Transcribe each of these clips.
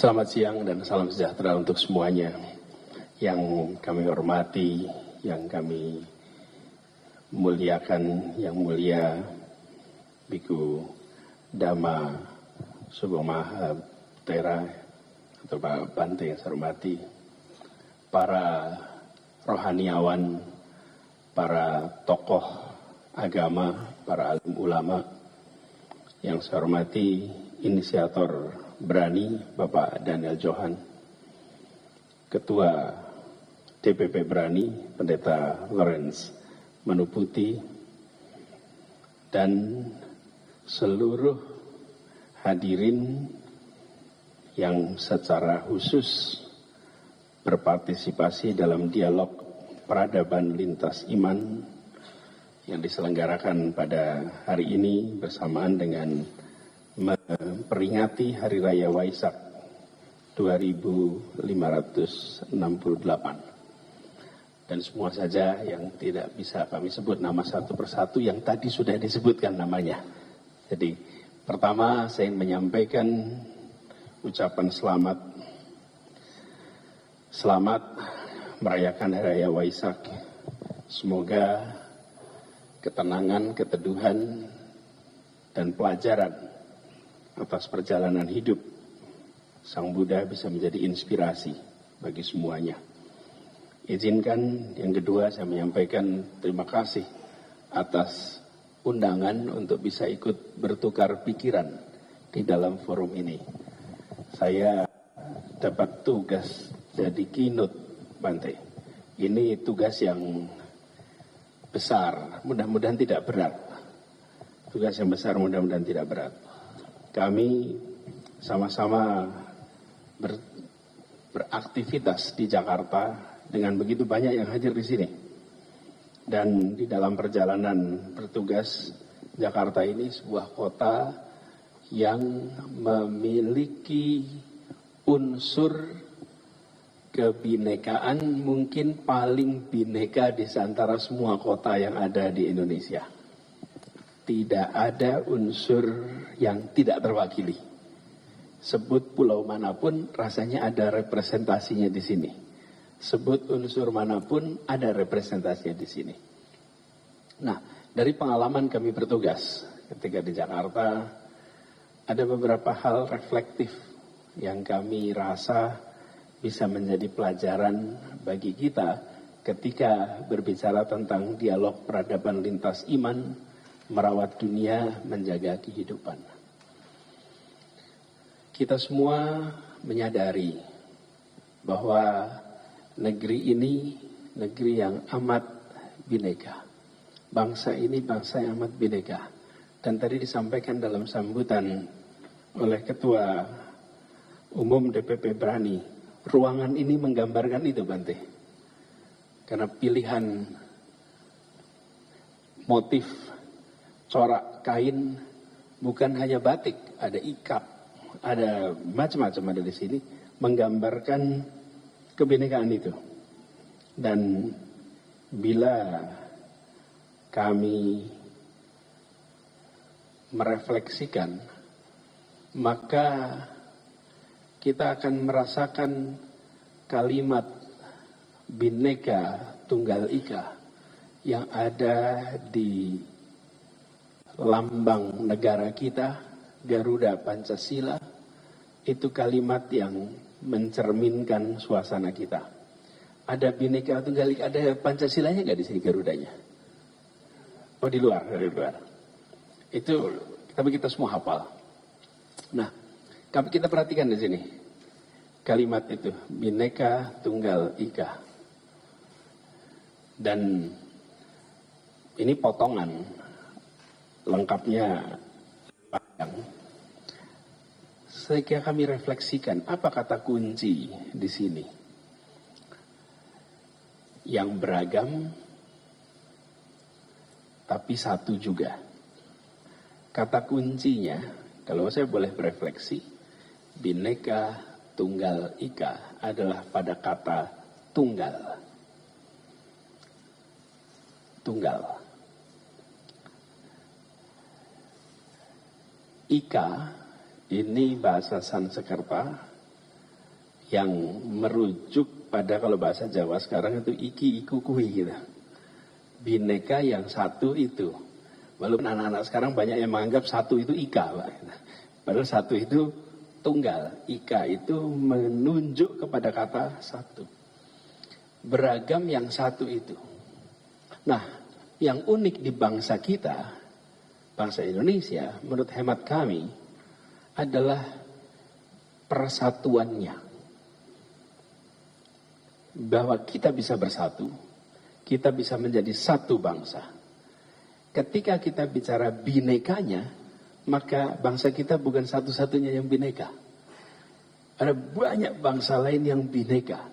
Selamat siang dan salam sejahtera untuk semuanya. Yang kami hormati, yang kami muliakan, yang mulia Biku Dhamma Subhamaha Tera atau Pak Bante yang saya hormati, para rohaniawan, para tokoh agama, para alim ulama yang saya hormati, inisiator Berani, Bapak Daniel Johan, Ketua DPP Berani, Pendeta Lawrence Manuputi, dan seluruh hadirin yang secara khusus berpartisipasi dalam dialog peradaban lintas iman yang diselenggarakan pada hari ini bersamaan dengan memperingati Hari Raya Waisak 2568. Dan semua saja yang tidak bisa kami sebut nama satu persatu yang tadi sudah disebutkan namanya. Jadi pertama saya ingin menyampaikan ucapan selamat merayakan Hari Raya Waisak. Semoga ketenangan, keteduhan, dan pelajaran atas perjalanan hidup Sang Buddha bisa menjadi inspirasi bagi semuanya. Izinkan yang kedua saya menyampaikan terima kasih atas undangan untuk bisa ikut bertukar pikiran di dalam forum ini. Saya dapat tugas jadi keynote Bante. Ini tugas yang besar, mudah-mudahan tidak berat. Tugas yang besar, mudah-mudahan tidak berat. Kami sama-sama beraktivitas di Jakarta dengan begitu banyak yang hadir di sini. Dan di dalam perjalanan bertugas, Jakarta ini sebuah kota yang memiliki unsur kebinekaan mungkin paling bineka di antara semua kota yang ada di Indonesia. Tidak ada unsur yang tidak terwakili. Sebut pulau manapun rasanya ada representasinya di sini. Sebut unsur manapun ada representasinya di sini. Nah, dari pengalaman kami bertugas ketika di Jakarta, ada beberapa hal reflektif yang kami rasa bisa menjadi pelajaran bagi kita ketika berbicara tentang dialog peradaban lintas iman, merawat dunia, menjaga kehidupan. Kita semua menyadari bahwa negeri ini negeri yang amat bineka. Bangsa ini bangsa yang amat bineka. Dan tadi disampaikan dalam sambutan oleh Ketua Umum DPP Berani, ruangan ini menggambarkan itu, Bante. Karena pilihan motif corak kain bukan hanya batik, ada ikat, ada macam-macam ada di sini, menggambarkan kebinekaan itu. Dan bila kami merefleksikan, maka kita akan merasakan kalimat Bhinneka Tunggal Ika yang ada di lambang negara kita, Garuda Pancasila, itu kalimat yang mencerminkan suasana kita. Ada Bhinneka Tunggal Ika, ada Pancasilanya nggak di sini Garudanya? Oh, di luar, dari luar. Itu, tapi kita semua hafal. Nah, kita perhatikan di sini kalimat itu, Bhinneka Tunggal Ika. Dan ini potongan. Lengkapnya panjang. Setelah kami refleksikan, apa kata kunci di sini? Yang beragam, tapi satu juga. Kata kuncinya, kalau saya boleh berefleksi, Bhinneka Tunggal Ika adalah pada kata tunggal. Tunggal. Ika ini bahasa Sanskerta yang merujuk pada kalau bahasa Jawa sekarang itu iki iku kui gitu. Bineka yang satu itu. Walaupun anak-anak sekarang banyak yang menganggap satu itu ika, Pak. Padahal satu itu tunggal. Ika itu menunjuk kepada kata satu. Beragam yang satu itu. Nah, yang unik di bangsa kita, bangsa Indonesia, menurut hemat kami, adalah persatuannya. Bahwa kita bisa bersatu, kita bisa menjadi satu bangsa. Ketika kita bicara binekanya, maka bangsa kita bukan satu-satunya yang bineka. Ada banyak bangsa lain yang bineka.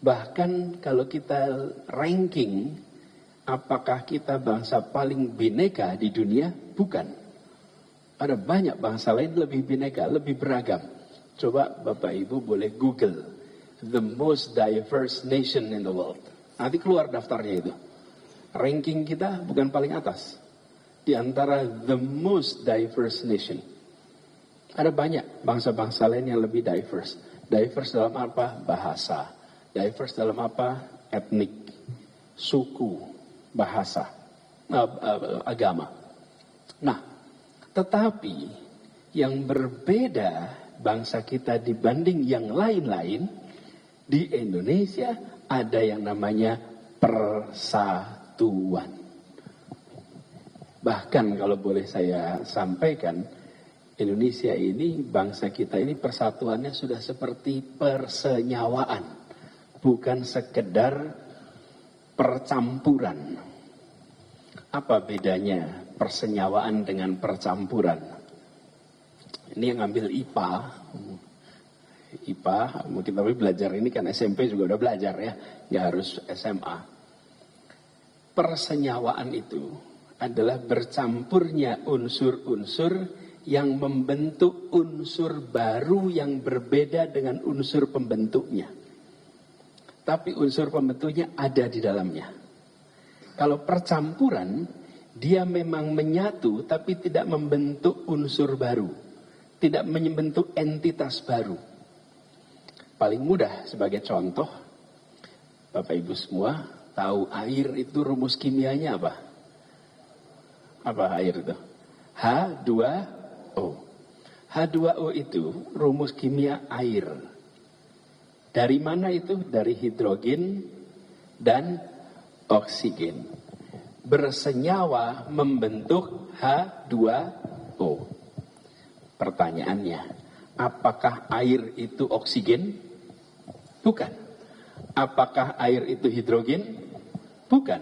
Bahkan kalau kita ranking, apakah kita bangsa paling bineka di dunia? Bukan. Ada banyak bangsa lain lebih bineka, lebih beragam. Coba Bapak Ibu boleh Google, the most diverse nation in the world. Nanti keluar daftarnya itu. Ranking kita bukan paling atas. Di antara the most diverse nation. Ada banyak bangsa-bangsa lain yang lebih diverse. Diverse dalam apa? Bahasa. Diverse dalam apa? Etnik. Suku. Bahasa. Agama. Nah, tetapi yang berbeda bangsa kita dibanding yang lain-lain, di Indonesia ada yang namanya persatuan. Bahkan kalau boleh saya sampaikan, Indonesia ini, bangsa kita ini persatuannya sudah seperti persenyawaan. Bukan sekedar percampuran. Apa bedanya persenyawaan dengan percampuran? Ini yang ngambil IPA, mungkin tapi belajar ini kan SMP juga udah belajar ya, nggak harus SMA. Persenyawaan itu adalah bercampurnya unsur-unsur yang membentuk unsur baru yang berbeda dengan unsur pembentuknya. Tapi unsur pembentuknya ada di dalamnya. Kalau percampuran, dia memang menyatu tapi tidak membentuk unsur baru. Tidak membentuk entitas baru. Paling mudah sebagai contoh, Bapak Ibu semua tahu air itu rumus kimianya apa? Apa air itu? H2O. H2O itu rumus kimia air. Dari mana itu? Dari hidrogen dan oksigen. Bersenyawa membentuk H2O. Pertanyaannya, apakah air itu oksigen? Bukan. Apakah air itu hidrogen? Bukan.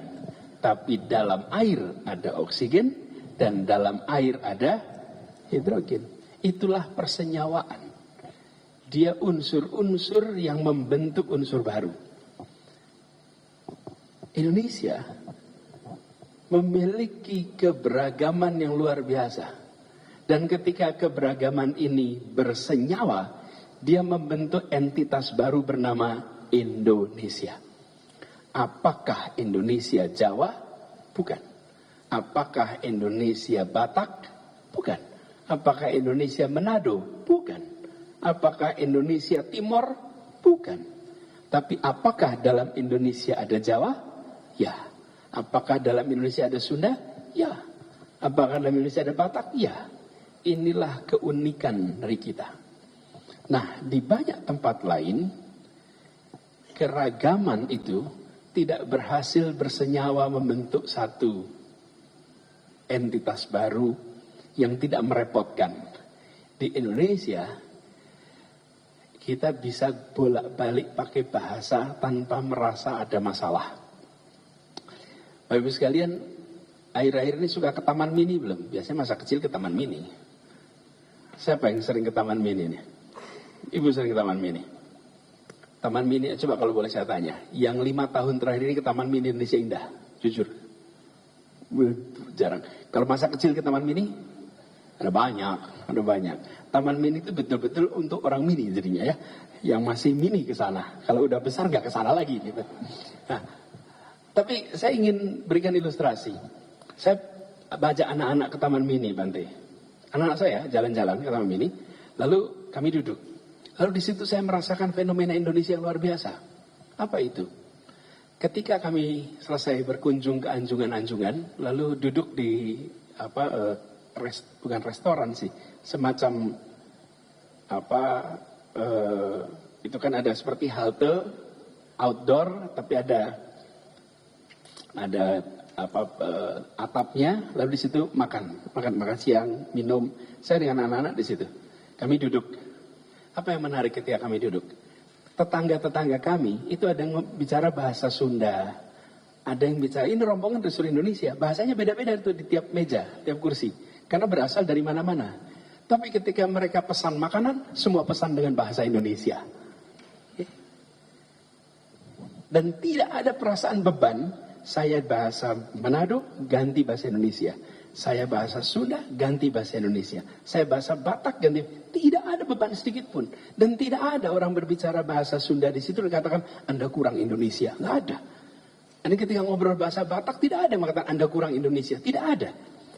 Tapi dalam air ada oksigen dan dalam air ada hidrogen. Itulah persenyawaan. Dia unsur-unsur yang membentuk unsur baru. Indonesia memiliki keberagaman yang luar biasa. Dan ketika keberagaman ini bersenyawa, dia membentuk entitas baru bernama Indonesia. Apakah Indonesia Jawa? Bukan. Apakah Indonesia Batak? Bukan. Apakah Indonesia Manado? Bukan. Apakah Indonesia Timor? Bukan. Tapi apakah dalam Indonesia ada Jawa? Ya. Apakah dalam Indonesia ada Sunda? Ya. Apakah dalam Indonesia ada Batak? Ya. Inilah keunikan dari kita. Nah, di banyak tempat lain, keragaman itu tidak berhasil bersenyawa membentuk satu entitas baru yang tidak merepotkan. Di Indonesia, kita bisa bolak-balik pakai bahasa tanpa merasa ada masalah. Bapak Ibu sekalian, akhir-akhir ini suka ke Taman Mini belum? Biasanya masa kecil ke Taman Mini. Siapa yang sering ke Taman Mini nih? Ibu sering ke Taman Mini. Taman Mini, coba kalau boleh saya tanya, yang 5 tahun terakhir ini ke Taman Mini Indonesia Indah, jujur. Jarang. Kalau masa kecil ke Taman Mini, ada banyak. Taman Mini itu betul-betul untuk orang mini jadinya ya, yang masih mini ke sana. Kalau udah besar nggak ke sana lagi gitu. Nah, tapi saya ingin berikan ilustrasi. Saya baca anak-anak ke Taman Mini, Bante. Anak-anak saya jalan-jalan ke Taman Mini, lalu kami duduk. Lalu di situ saya merasakan fenomena Indonesia yang luar biasa. Apa itu? Ketika kami selesai berkunjung ke anjungan-anjungan, lalu duduk di bukan restoran sih, semacam itu kan ada seperti halte outdoor, tapi ada atapnya, lalu di situ makan siang, minum. Saya dengan anak-anak di situ. Kami duduk. Apa yang menarik ketika kami duduk? Tetangga-tetangga kami itu ada yang bicara bahasa Sunda, ada yang bicara, ini rombongan dari seluruh Indonesia, bahasanya beda-beda tuh di tiap meja, tiap kursi, karena berasal dari mana-mana. Tapi ketika mereka pesan makanan, semua pesan dengan bahasa Indonesia. Dan tidak ada perasaan beban. Saya bahasa Manado, ganti bahasa Indonesia. Saya bahasa Sunda, ganti bahasa Indonesia. Saya bahasa Batak, ganti. Tidak ada beban sedikit pun. Dan tidak ada orang berbicara bahasa Sunda di situ dikatakan Anda kurang Indonesia. Nggak ada. Dan ketika ngobrol bahasa Batak, tidak ada yang mengatakan Anda kurang Indonesia. Tidak ada.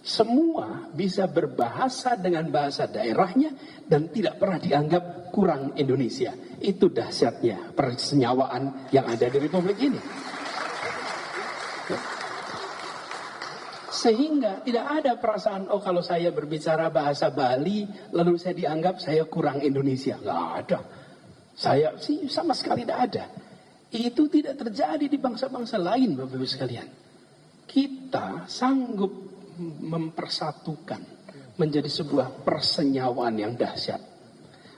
Semua bisa berbahasa dengan bahasa daerahnya dan tidak pernah dianggap kurang Indonesia. Itu dahsyatnya persenyawaan yang ada di Republik ini. Sehingga tidak ada perasaan, oh kalau saya berbicara bahasa Bali, lalu saya dianggap saya kurang Indonesia. Nggak ada. Saya sih sama sekali tidak ada. Itu tidak terjadi di bangsa-bangsa lain, Bapak-Ibu sekalian. Kita sanggup mempersatukan menjadi sebuah persenyawaan yang dahsyat.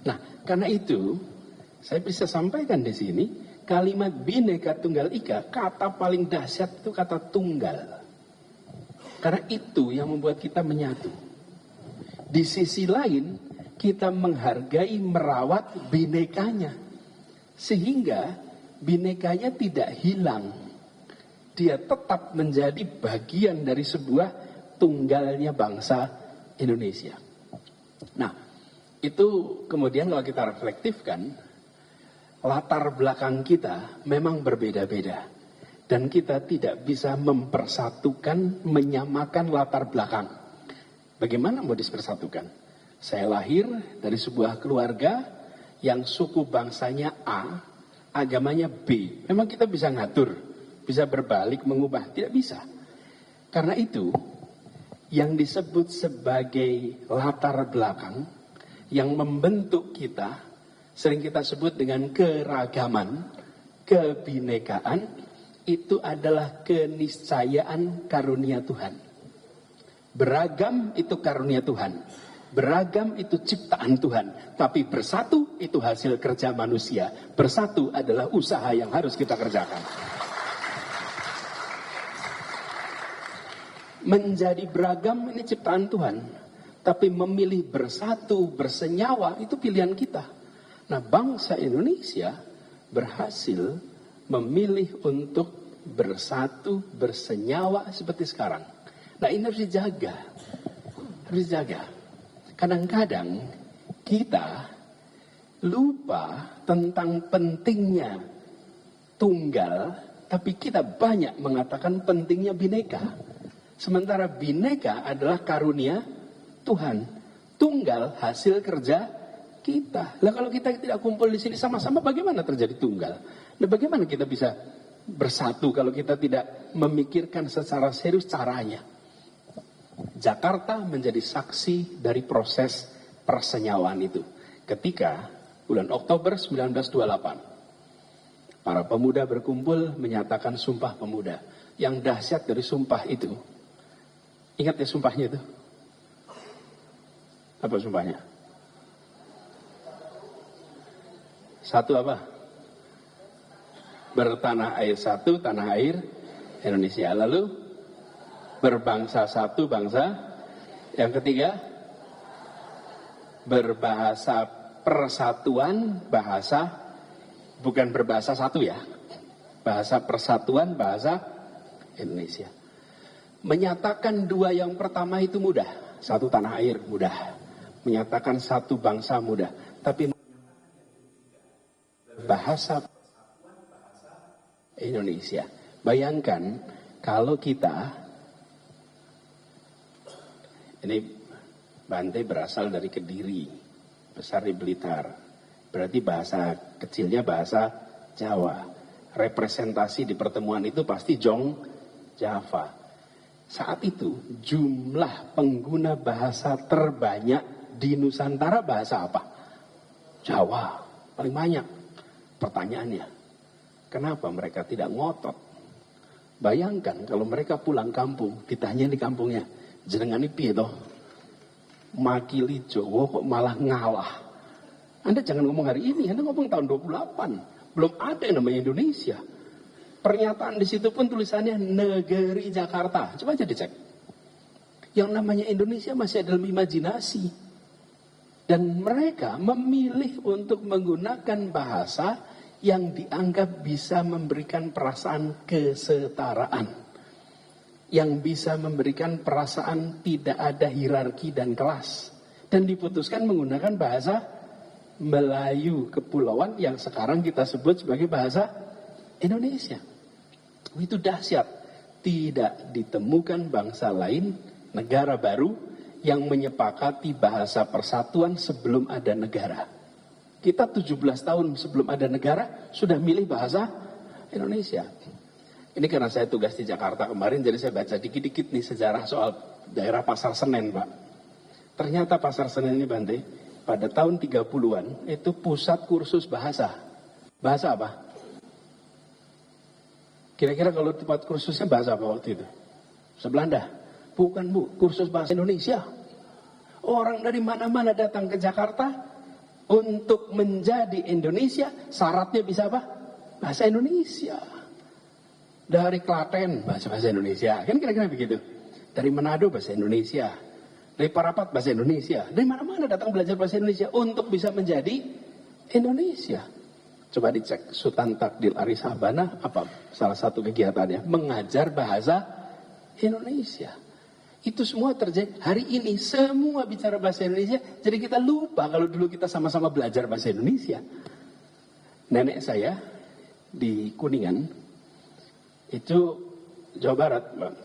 Nah, karena itu, saya bisa sampaikan di sini, kalimat Bhinneka Tunggal Ika, kata paling dahsyat itu kata tunggal. Karena itu yang membuat kita menyatu. Di sisi lain, kita menghargai, merawat binekanya. Sehingga binekanya tidak hilang. Dia tetap menjadi bagian dari sebuah tunggalnya bangsa Indonesia. Nah, itu kemudian kalau kita reflektifkan, latar belakang kita memang berbeda-beda. Dan kita tidak bisa mempersatukan, menyamakan latar belakang. Bagaimana mau dipersatukan? Saya lahir dari sebuah keluarga yang suku bangsanya A, agamanya B. Memang kita bisa ngatur, bisa berbalik, mengubah. Tidak bisa. Karena itu, yang disebut sebagai latar belakang, yang membentuk kita, sering kita sebut dengan keragaman, kebinekaan, itu adalah keniscayaan karunia Tuhan. Beragam itu karunia Tuhan. Beragam itu ciptaan Tuhan. Tapi bersatu itu hasil kerja manusia. Bersatu adalah usaha yang harus kita kerjakan. Menjadi beragam ini ciptaan Tuhan. Tapi memilih bersatu, bersenyawa itu pilihan kita. Nah, bangsa Indonesia berhasil memilih untuk bersatu, bersenyawa seperti sekarang. Nah, ini harus dijaga. Harus dijaga. Kadang-kadang kita lupa tentang pentingnya tunggal, tapi kita banyak mengatakan pentingnya bineka. Sementara bineka adalah karunia Tuhan. Tunggal hasil kerja kita. Lah kalau kita tidak kumpul di sini sama-sama, bagaimana terjadi tunggal? Nah, bagaimana kita bisa bersatu kalau kita tidak memikirkan secara serius caranya? Jakarta menjadi saksi dari proses persenyawaan itu. Ketika bulan Oktober 1928, para pemuda berkumpul menyatakan Sumpah Pemuda. Yang dahsyat dari sumpah itu, ingat ya sumpahnya itu? Apa sumpahnya? Satu apa? Bertanah air satu, tanah air Indonesia. Lalu berbangsa satu, bangsa. Yang ketiga, berbahasa persatuan, bahasa, bukan berbahasa satu ya. Bahasa persatuan, bahasa Indonesia. Menyatakan dua yang pertama itu mudah. Satu tanah air mudah. Menyatakan satu bangsa mudah. Tapi bahasa Indonesia. Bayangkan kalau kita, ini Bante berasal dari Kediri, besar di Blitar. Berarti bahasa kecilnya bahasa Jawa. Representasi di pertemuan itu pasti Jong Java. Saat itu jumlah pengguna bahasa terbanyak di Nusantara bahasa apa? Jawa, paling banyak. Pertanyaannya, kenapa mereka tidak ngotot? Bayangkan kalau mereka pulang kampung, ditanya di kampungnya, jenengan ini piye toh? Makili Jawa kok malah ngalah. Anda jangan ngomong hari ini, Anda ngomong tahun 28. Belum ada yang namanya Indonesia. Pernyataan di situ pun tulisannya negeri Jakarta. Coba aja dicek. Yang namanya Indonesia masih dalam imajinasi. Dan mereka memilih untuk menggunakan bahasa yang dianggap bisa memberikan perasaan kesetaraan. Yang bisa memberikan perasaan tidak ada hierarki dan kelas. Dan diputuskan menggunakan bahasa Melayu Kepulauan yang sekarang kita sebut sebagai bahasa Indonesia. Itu dahsyat. Tidak ditemukan bangsa lain, negara baru yang menyepakati bahasa persatuan sebelum ada negara. Kita 17 tahun sebelum ada negara sudah milih bahasa Indonesia. Ini karena saya tugas di Jakarta kemarin, jadi saya baca dikit-dikit nih sejarah soal daerah Pasar Senen, Pak. Ternyata Pasar Senen ini, Bante, pada tahun 30-an itu pusat kursus bahasa. Bahasa apa? Kira-kira kalau tempat kursusnya bahasa apa waktu itu? Belanda? Bukan, Bu, kursus bahasa Indonesia. Orang dari mana-mana datang ke Jakarta untuk menjadi Indonesia, syaratnya bisa apa? Bahasa Indonesia. Dari Klaten, bahasa Indonesia. Kan kira-kira begitu. Dari Manado, bahasa Indonesia. Dari Parapat, bahasa Indonesia. Dari mana-mana datang belajar bahasa Indonesia untuk bisa menjadi Indonesia. Coba dicek Sultan Takdir Arisabana, apa salah satu kegiatannya? Mengajar bahasa Indonesia. Itu semua terjadi hari ini. Semua bicara bahasa Indonesia. Jadi kita lupa kalau dulu kita sama-sama belajar bahasa Indonesia. Nenek saya di Kuningan, itu Jawa Barat, Bang.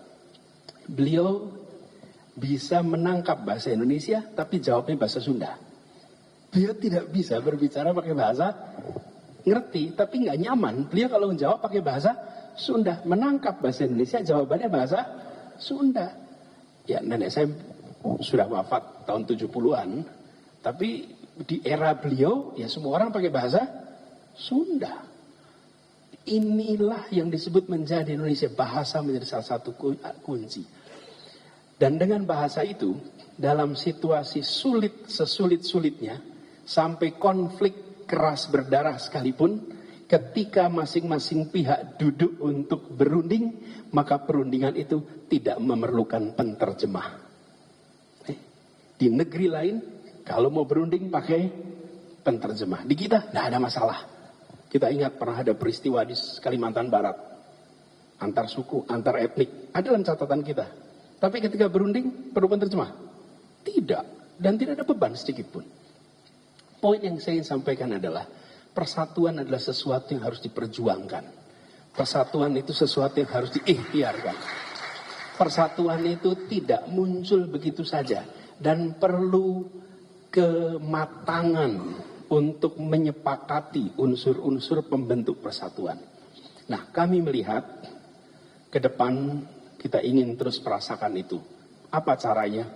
Beliau bisa menangkap bahasa Indonesia, tapi jawabnya bahasa Sunda. Beliau tidak bisa berbicara pakai bahasa ngerti, tapi nggak nyaman. Beliau kalau menjawab pakai bahasa Sunda, menangkap bahasa Indonesia, jawabannya bahasa Sunda. Ya, nenek saya sudah wafat tahun 70-an, tapi di era beliau, ya semua orang pakai bahasa Sunda. Inilah yang disebut menjadi Indonesia. Bahasa menjadi salah satu kunci. Dan dengan bahasa itu, dalam situasi sulit sesulit-sulitnya, sampai konflik keras berdarah sekalipun, ketika masing-masing pihak duduk untuk berunding, maka perundingan itu tidak memerlukan penterjemah. Di negeri lain, kalau mau berunding pakai penterjemah. Di kita, tidak ada masalah. Kita ingat pernah ada peristiwa di Kalimantan Barat. Antar suku, antar etnik. Ada dalam catatan kita. Tapi ketika berunding, perlu penterjemah? Tidak. Dan tidak ada beban sedikit pun. Poin yang saya ingin sampaikan adalah, persatuan adalah sesuatu yang harus diperjuangkan. Persatuan itu sesuatu yang harus diikhtiarkan. Persatuan itu tidak muncul begitu saja. Dan perlu kematangan untuk menyepakati unsur-unsur pembentuk persatuan. Nah, kami melihat ke depan kita ingin terus merasakan itu. Apa caranya?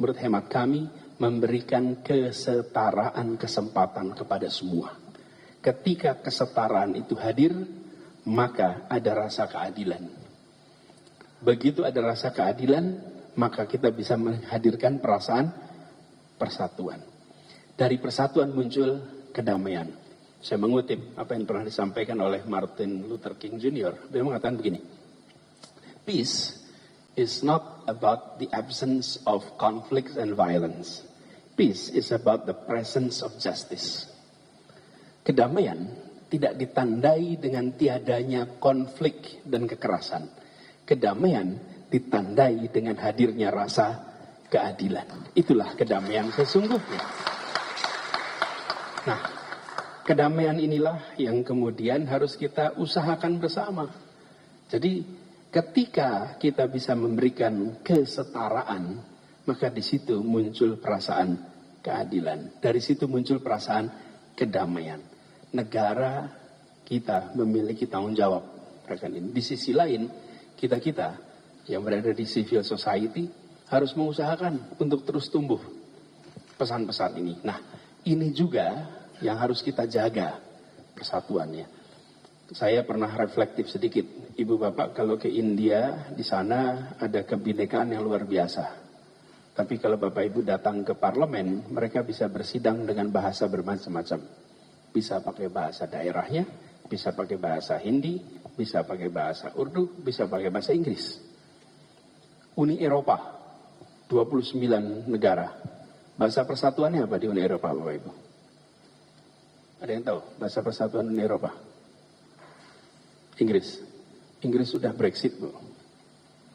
Menurut hemat kami, memberikan kesetaraan kesempatan kepada semua. Ketika kesetaraan itu hadir, maka ada rasa keadilan. Begitu ada rasa keadilan, maka kita bisa menghadirkan perasaan persatuan. Dari persatuan muncul kedamaian. Saya mengutip apa yang pernah disampaikan oleh Martin Luther King Jr. Beliau mengatakan begini, peace is not about the absence of conflict and violence. Peace is about the presence of justice. Kedamaian tidak ditandai dengan tiadanya konflik dan kekerasan. Kedamaian ditandai dengan hadirnya rasa keadilan. Itulah kedamaian sesungguhnya. Nah, kedamaian inilah yang kemudian harus kita usahakan bersama. Jadi ketika kita bisa memberikan kesetaraan, maka di situ muncul perasaan keadilan. Dari situ muncul perasaan kedamaian. Negara kita memiliki tanggung jawab akan ini. Di sisi lain, kita yang berada di civil society harus mengusahakan untuk terus tumbuh pesan-pesan ini. Nah, ini juga yang harus kita jaga persatuannya. Saya pernah reflektif sedikit, Ibu Bapak kalau ke India, di sana ada kebinekaan yang luar biasa. Tapi kalau Bapak Ibu datang ke parlemen, mereka bisa bersidang dengan bahasa bermacam-macam. Bisa pakai bahasa daerahnya, bisa pakai bahasa Hindi, bisa pakai bahasa Urdu, bisa pakai bahasa Inggris. Uni Eropa, 29 negara. Bahasa persatuannya apa di Uni Eropa, Bapak Ibu? Ada yang tahu bahasa persatuan Uni Eropa? Inggris. Inggris sudah Brexit, Bu.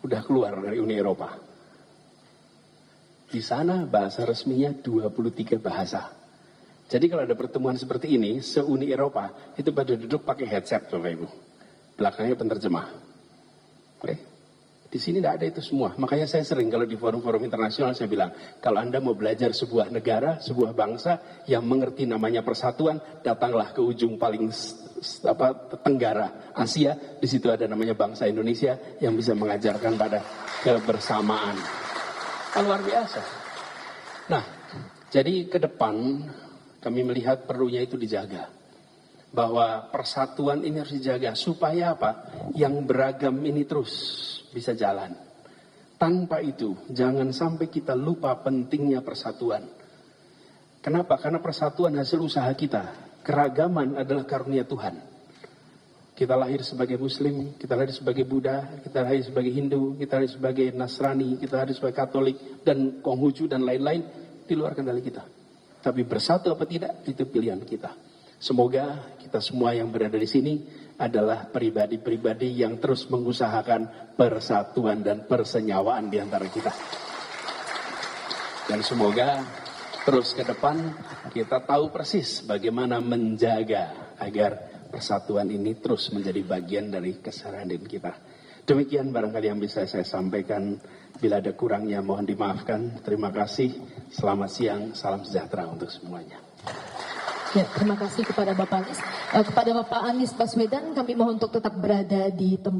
Udah keluar dari Uni Eropa. Di sana bahasa resminya 23 bahasa. Jadi kalau ada pertemuan seperti ini, se-Uni Eropa, itu pada duduk pakai headset, Bapak Ibu. Belakangnya penerjemah. Oke. Di sini tidak ada itu semua. Makanya saya sering kalau di forum-forum internasional saya bilang, kalau Anda mau belajar sebuah negara, sebuah bangsa yang mengerti namanya persatuan, datanglah ke ujung paling tenggara Asia. Di situ ada namanya bangsa Indonesia yang bisa mengajarkan pada kebersamaan. Luar biasa. Nah, jadi ke depan kami melihat perlunya itu dijaga. Bahwa persatuan ini harus dijaga. Supaya apa? Yang beragam ini terus bisa jalan. Tanpa itu, jangan sampai kita lupa pentingnya persatuan. Kenapa? Karena persatuan hasil usaha kita. Keragaman adalah karunia Tuhan. Kita lahir sebagai Muslim, kita lahir sebagai Buddha, kita lahir sebagai Hindu, kita lahir sebagai Nasrani, kita lahir sebagai Katolik, dan Konghucu, dan lain-lain, di luar kendali kita. Tapi bersatu apa tidak, itu pilihan kita. Semoga kita semua yang berada di sini adalah pribadi-pribadi yang terus mengusahakan persatuan dan persenyawaan di antara kita. Dan semoga terus ke depan kita tahu persis bagaimana menjaga agar persatuan ini terus menjadi bagian dari keseharian kita. Demikian barangkali yang bisa saya sampaikan. Bila ada kurangnya mohon dimaafkan. Terima kasih. Selamat siang. Salam sejahtera untuk semuanya. Ya, terima kasih kepada Bapak Anies. Kepada Bapak Anies Baswedan kami mohon untuk tetap berada di tempat.